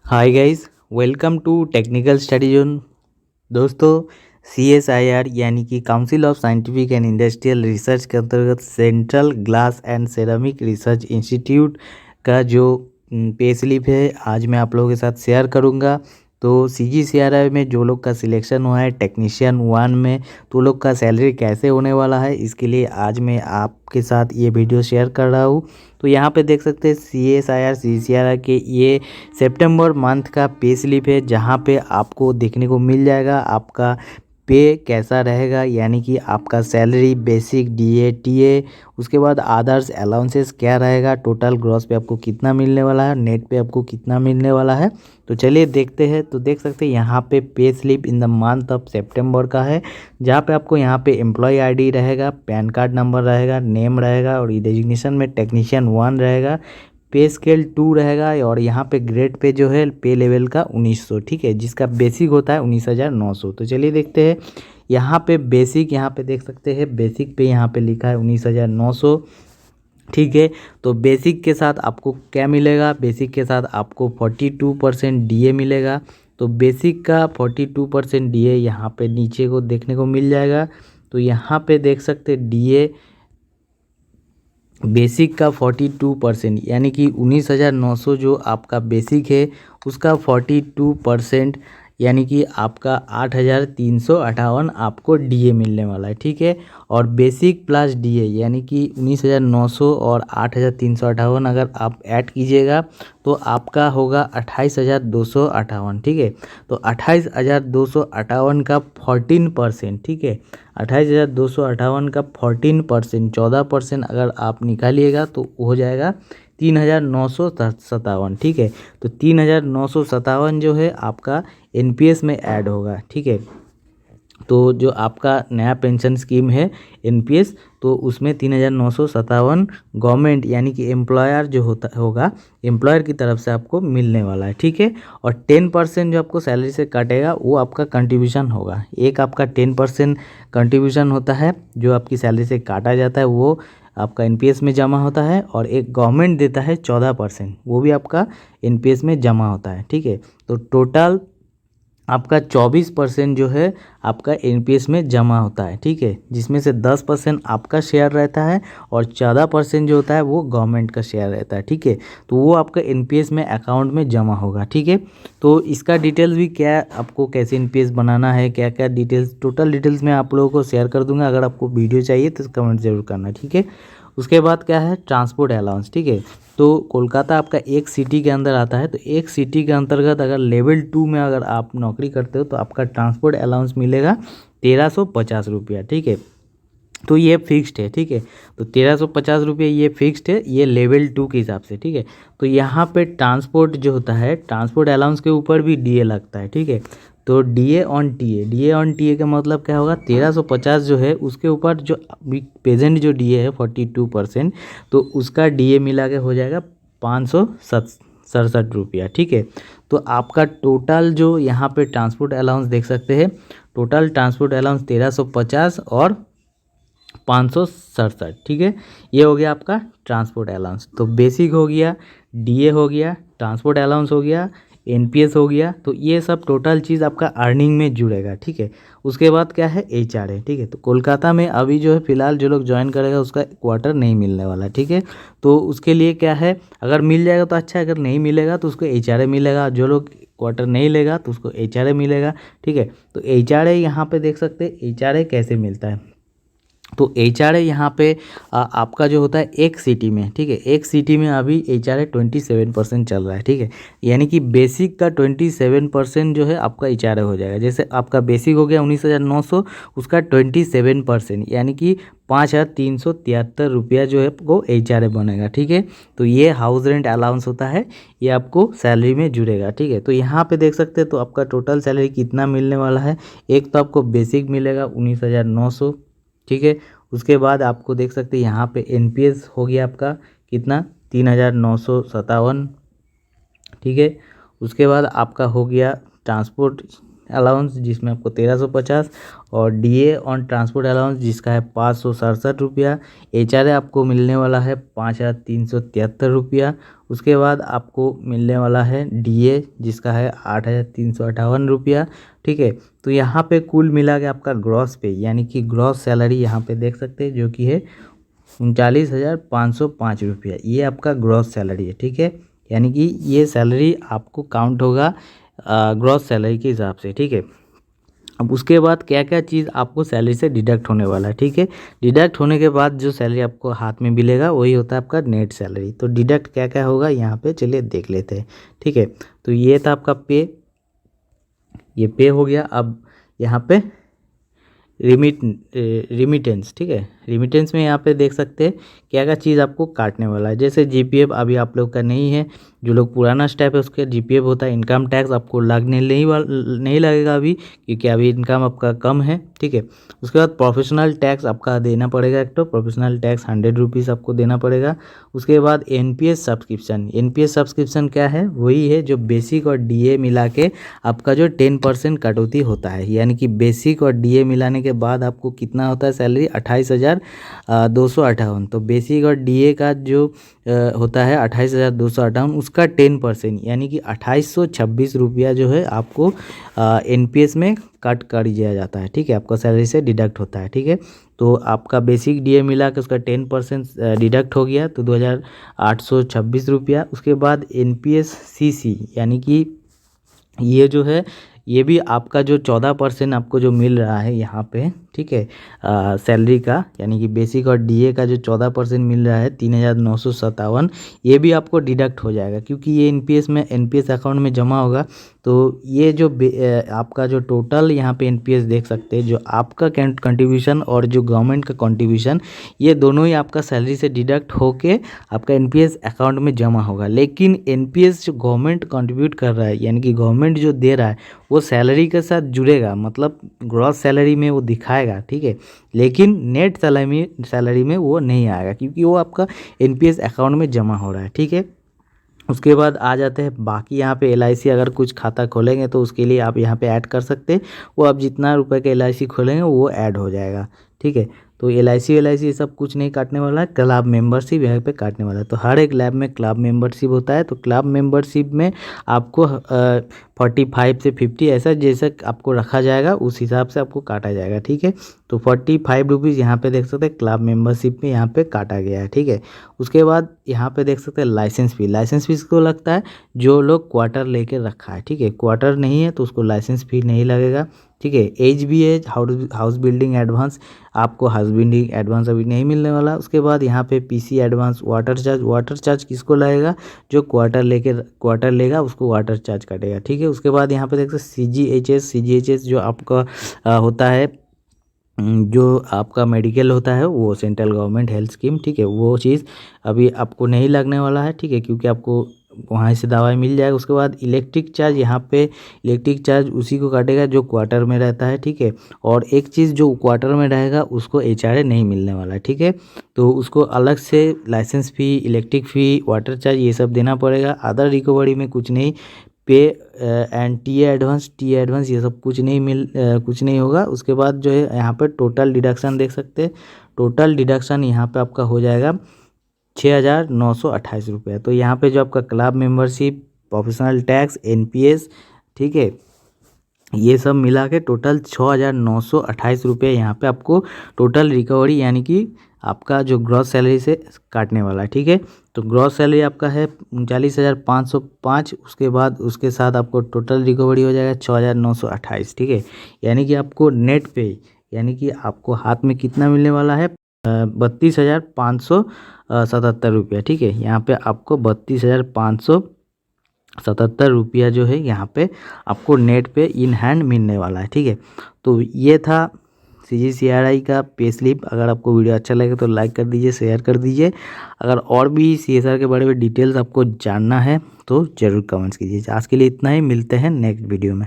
Hi guys, welcome to technical study zone. दोस्तों, CSIR यानी कि council of scientific and industrial research के अंतर्गत central glass and ceramic research institute का जो पे स्लिप है आज मैं आप लोगों के साथ शेयर करूंगा। तो CGCRI में जो लोग का सिलेक्शन हुआ है टेक्नीशियन 1 में, तो लोग का सैलरी कैसे होने वाला है इसके लिए आज मैं आपके साथ ये वीडियो शेयर कर रहा हूँ। तो यहाँ पे देख सकते हैं CSIR CGCRI के ये सितंबर मंथ का पे स्लिप है, जहाँ पे आपको देखने को मिल जाएगा आपका पे कैसा रहेगा, यानी कि आपका सैलरी, बेसिक, DA TA, उसके बाद अदर्स अलाउंसेस क्या रहेगा, टोटल ग्रॉस पे आपको कितना मिलने वाला है, नेट पे आपको कितना मिलने वाला है। तो चलिए देखते हैं। तो देख सकते हैं यहाँ पे slip in the month of September का है, जहाँ पे आपको यहाँ पे एम्प्लॉय ID रहेगा, पैन कार्ड नंबर रहेगा, नेम रहेगा और डेजिग्नेशन में टेक्नीशियन 1 रहेगा, पे स्केल 2 रहेगा और यहाँ पे ग्रेड पे जो है पे लेवल का 1900, ठीक है, जिसका बेसिक होता है 19,900। तो चलिए देखते हैं यहाँ पे बेसिक, यहाँ पे देख सकते हैं बेसिक पे यहाँ पे लिखा है 19,900, ठीक है। तो बेसिक के साथ आपको क्या मिलेगा, बेसिक के साथ आपको 42% DA मिलेगा। तो बेसिक का 42% DA यहाँ पे नीचे को देखने को मिल जाएगा। तो यहाँ पे देख सकते DA बेसिक का 42%, यानी कि 19,900 जो आपका बेसिक है उसका 42%, यानी कि आपका 8,358 आपको DA मिलने वाला है, ठीक है। और बेसिक प्लस DA यानी कि 19,900 और 8,358 अगर आप ऐड कीजिएगा तो आपका होगा 28,258, ठीक है। तो 28,258 का 14%, ठीक है, 28,258 का 14%, 14% अगर आप निकालिएगा तो हो जाएगा 3,957, ठीक है। तो 3,957 जो है आपका NPS में ऐड होगा, ठीक है। तो जो आपका नया पेंशन स्कीम है NPS, तो उसमें 3,957 गवर्नमेंट यानी कि एम्प्लॉयर जो होगा एम्प्लॉयर की तरफ से आपको मिलने वाला है, ठीक है। और 10% जो आपको सैलरी से काटेगा वो आपका कंट्रीब्यूशन होगा। एक आपका 10% कंट्रीब्यूशन होता है जो आपकी सैलरी से काटा जाता है, वो आपका NPS में जमा होता है। और एक गवर्नमेंट देता है 14%, वो भी आपका NPS में जमा होता है, ठीक है। तो टोटल आपका 24% जो है आपका NPS में जमा होता है, ठीक है, जिसमें से 10% आपका शेयर रहता है और 14% जो होता है वो गवर्नमेंट का शेयर रहता है, ठीक है। तो वो आपका NPS में अकाउंट में जमा होगा, ठीक है। तो इसका डिटेल्स भी क्या आपको कैसे NPS बनाना है, क्या क्या डिटेल्स, टोटल डिटेल्स मैं आप लोगों को शेयर कर दूंगा। अगर आपको वीडियो चाहिए तो कमेंट जरूर करना, ठीक है। उसके बाद क्या है, ट्रांसपोर्ट अलाउंस, ठीक है। तो कोलकाता आपका एक सिटी के अंदर आता है, तो एक सिटी के अंतर्गत अगर लेवल 2 में अगर आप नौकरी करते हो तो आपका ट्रांसपोर्ट अलाउंस मिलेगा 1,350 रुपया, ठीक है। तो ये फिक्स्ड है, ठीक है। तो 1,350 रुपये ये फिक्स्ड है, ये लेवल 2 के हिसाब से, ठीक है। तो यहाँ पे ट्रांसपोर्ट जो होता है, ट्रांसपोर्ट अलाउंस के ऊपर भी DA लगता है, ठीक है। तो DA ऑन TA का मतलब क्या होगा, 1,350 जो है उसके ऊपर जो प्रेजेंट जो DA है 42%, तो उसका DA मिला के हो जाएगा 567 रुपया, ठीक है। तो आपका टोटल जो यहाँ पे ट्रांसपोर्ट अलाउंस देख सकते हैं, टोटल ट्रांसपोर्ट अलाउंस 1,350 और 567, ठीक है। ये हो गया आपका ट्रांसपोर्ट अलाउंस। तो बेसिक हो गया, DA हो गया, ट्रांसपोर्ट अलाउंस हो गया, NPS हो गया। तो ये सब टोटल चीज़ आपका अर्निंग में जुड़ेगा, ठीक है। उसके बाद क्या है, HR है, ठीक है। तो कोलकाता में अभी जो है फिलहाल जो लोग ज्वाइन करेगा उसका क्वार्टर नहीं मिलने वाला, ठीक है। तो उसके लिए क्या है, अगर मिल जाएगा तो अच्छा है, अगर नहीं मिलेगा तो उसको HRA मिलेगा। जो लोग क्वार्टर नहीं लेगा तो उसको HRA मिलेगा, ठीक है। तो HRA यहाँ पे देख सकते हैं HRA कैसे मिलता है। तो HRA यहाँ पे आपका जो होता है एक सिटी में, ठीक है, एक सिटी में अभी HRA 27% चल रहा है, ठीक है। यानी कि बेसिक का 27% जो है आपका HRA हो जाएगा। जैसे आपका बेसिक हो गया 19,900, उसका 27% यानी कि 5,373 रुपया जो है आपको HRA बनेगा, ठीक है। तो ये हाउस रेंट अलाउंस होता है, ये आपको सैलरी में जुड़ेगा, ठीक है। तो यहाँ पे देख सकते हैं तो आपका टोटल सैलरी कितना मिलने वाला है। एक तो आपको बेसिक मिलेगा 19,900, ठीक है। उसके बाद आपको देख सकते हैं यहाँ पे NPS हो गया आपका कितना, 3,957, ठीक है। उसके बाद आपका हो गया ट्रांसपोर्ट अलाउंस जिसमें आपको 1,350 और DA ऑन ट्रांसपोर्ट अलाउंस जिसका है 567 रुपया। HRA आपको मिलने वाला है 5,373 रुपया। उसके बाद आपको मिलने वाला है डीए जिसका है 8,358 रुपया, ठीक है। तो यहाँ पे कुल मिला के आपका ग्रॉस पे यानी कि ग्रॉस सैलरी यहाँ पे देख सकते हैं जो कि है 39,505 रुपया, ये आपका ग्रॉस सैलरी है, ठीक है। यानी कि ये सैलरी आपको काउंट होगा ग्रॉस सैलरी के हिसाब से, ठीक है। अब उसके बाद क्या क्या चीज़ आपको सैलरी से डिडक्ट होने वाला है, ठीक है। डिडक्ट होने के बाद जो सैलरी आपको हाथ में मिलेगा वही होता है आपका नेट सैलरी। तो डिडक्ट क्या क्या होगा यहाँ पे चलिए देख लेते हैं, ठीक है। तो ये था आपका पे, ये पे हो गया। अब यहाँ पे रिमिटेंस, ठीक है। रिमिटेंस में यहाँ पे देख सकते हैं क्या क्या चीज़ आपको काटने वाला है। जैसे जीपीएफ अभी आप लोग का नहीं है, जो लोग पुराना स्टेप है उसके जीपीएफ होता है। इनकम टैक्स आपको लगने नहीं लगेगा अभी, क्योंकि अभी इनकम आपका कम है, ठीक है। उसके बाद प्रोफेशनल टैक्स आपका देना पड़ेगा, एक तो प्रोफेशनल टैक्स 100 रुपीज़ आपको देना पड़ेगा। उसके बाद एनपीएस सब्सक्रिप्शन, एनपीएस सब्सक्रिप्शन क्या है, वही है जो बेसिक और डीए मिला के आपका जो 10% कटौती होता है। यानी कि बेसिक और डीए मिलाने के बाद आपको कितना होता है सैलरी, 28,258। तो बेसिक और डीए का जो होता है 28,258, उसका 10% यानी कि 2,826 रुपया जो है आपको एनपीएस में कट कर दिया जाता है, ठीक है। आपका सैलरी से डिडक्ट होता है, ठीक है। तो आपका बेसिक डीए मिला के उसका 10% डिडक्ट हो गया, तो 2,826 रुपया। उसके बाद एनपीएस सीसी यानी कि ये जो है ये भी आपका जो 14% आपको जो मिल रहा है यहाँ पे, ठीक है, सैलरी का, यानी कि बेसिक और डीए का जो 14% मिल रहा है 3,957, ये भी आपको डिडक्ट हो जाएगा क्योंकि ये एनपीएस अकाउंट में जमा होगा। तो ये जो आपका जो टोटल यहाँ पे एनपीएस देख सकते हैं, जो आपका कंट्रीब्यूशन और जो गवर्नमेंट का कंट्रीब्यूशन, ये दोनों ही आपका सैलरी से डिडक्ट होके आपका एनपीएस अकाउंट में जमा होगा। लेकिन एनपीएस जो गवर्नमेंट कंट्रीब्यूट कर रहा है, यानी कि गवर्नमेंट जो दे रहा है वो सैलरी के साथ जुड़ेगा, मतलब ग्रॉस सैलरी में वो दिखाएगा, ठीक है। लेकिन नेट सैलरी में वो नहीं आएगा क्योंकि वो आपका एनपीएस अकाउंट में जमा हो रहा है, ठीक है। उसके बाद आ जाते हैं बाकी, यहाँ पे एलआईसी अगर कुछ खाता खोलेंगे तो उसके लिए आप यहाँ पे ऐड कर सकते हैं। वो आप जितना रुपए का एलआईसी खोलेंगे वो ऐड हो जाएगा, ठीक है। तो एलआईसी सब कुछ नहीं काटने वाला है, क्लब मेंबरशिप यहाँ पे काटने वाला है। तो हर एक लैब में क्लब मेंबरशिप होता है, तो क्लब मेंबरशिप में आपको 45 से 50 ऐसा जैसा आपको रखा जाएगा उस हिसाब से आपको काटा जाएगा, ठीक है। तो 45 रुपीज़ यहाँ पे देख सकते हैं क्लब मेंबरशिप में यहाँ पे काटा गया है, ठीक है। उसके बाद यहाँ पे देख सकते हैं लाइसेंस फी इसको लगता है जो लोग क्वार्टर लेके रखा है, ठीक है। क्वार्टर नहीं है तो उसको लाइसेंस फी नहीं लगेगा, ठीक है। एज भी है, हाउस बिल्डिंग एडवांस, आपको हाउस बिल्डिंग एडवांस अभी नहीं मिलने वाला। उसके बाद यहाँ पे पीसी एडवांस, वाटर चार्ज किसको लगेगा, जो क्वार्टर लेगा उसको वाटर चार्ज कटेगा, ठीक है। उसके बाद यहाँ पे देखते हैं सीजीएचएस जो आपका होता है, जो आपका मेडिकल होता है वो सेंट्रल गवर्नमेंट हेल्थ स्कीम, ठीक है। वो चीज़ अभी आपको नहीं लगने वाला है, ठीक है, क्योंकि आपको वहाँ से दवाई मिल जाएगा। उसके बाद इलेक्ट्रिक चार्ज, यहाँ पे इलेक्ट्रिक चार्ज उसी को काटेगा जो क्वार्टर में रहता है, ठीक है। और एक चीज़ जो क्वार्टर में रहेगा उसको एचआरए नहीं मिलने वाला है, ठीक है। तो उसको अलग से लाइसेंस फ़ी, इलेक्ट्रिक फ़ी, वाटर चार्ज ये सब देना पड़ेगा। अदर रिकवरी में कुछ नहीं, पे एंड टी एडवांस ये सब कुछ नहीं होगा। उसके बाद जो है यहाँ पे टोटल डिडक्शन देख सकते हैं, टोटल डिडक्शन यहाँ पे आपका हो जाएगा 6,928 रुपये। तो यहाँ पे जो आपका club membership, professional tax, NPS, ठीक है, ये सब मिला के टोटल 6,928 रुपये यहाँ पे आपको टोटल रिकवरी यानी कि आपका जो ग्रॉस सैलरी से काटने वाला है, ठीक है। तो ग्रॉस सैलरी आपका है 39,505, उसके बाद उसके साथ आपको टोटल रिकवरी हो जाएगा 6,928, ठीक है। यानी कि आपको नेट पे, यानी कि आपको हाथ में कितना मिलने वाला है 32,577 रुपया, ठीक है। यहाँ पे आपको 32,577 रुपया जो है यहाँ पे आपको नेट पे इन हैंड मिलने वाला है, ठीक है। तो ये था CGCRI का पे स्लिप। अगर आपको वीडियो अच्छा लगे तो लाइक कर दीजिए, शेयर कर दीजिए। अगर और भी CSR के बारे में डिटेल्स आपको जानना है तो ज़रूर कमेंट्स कीजिए। आज के लिए इतना ही, मिलते हैं नेक्स्ट वीडियो में।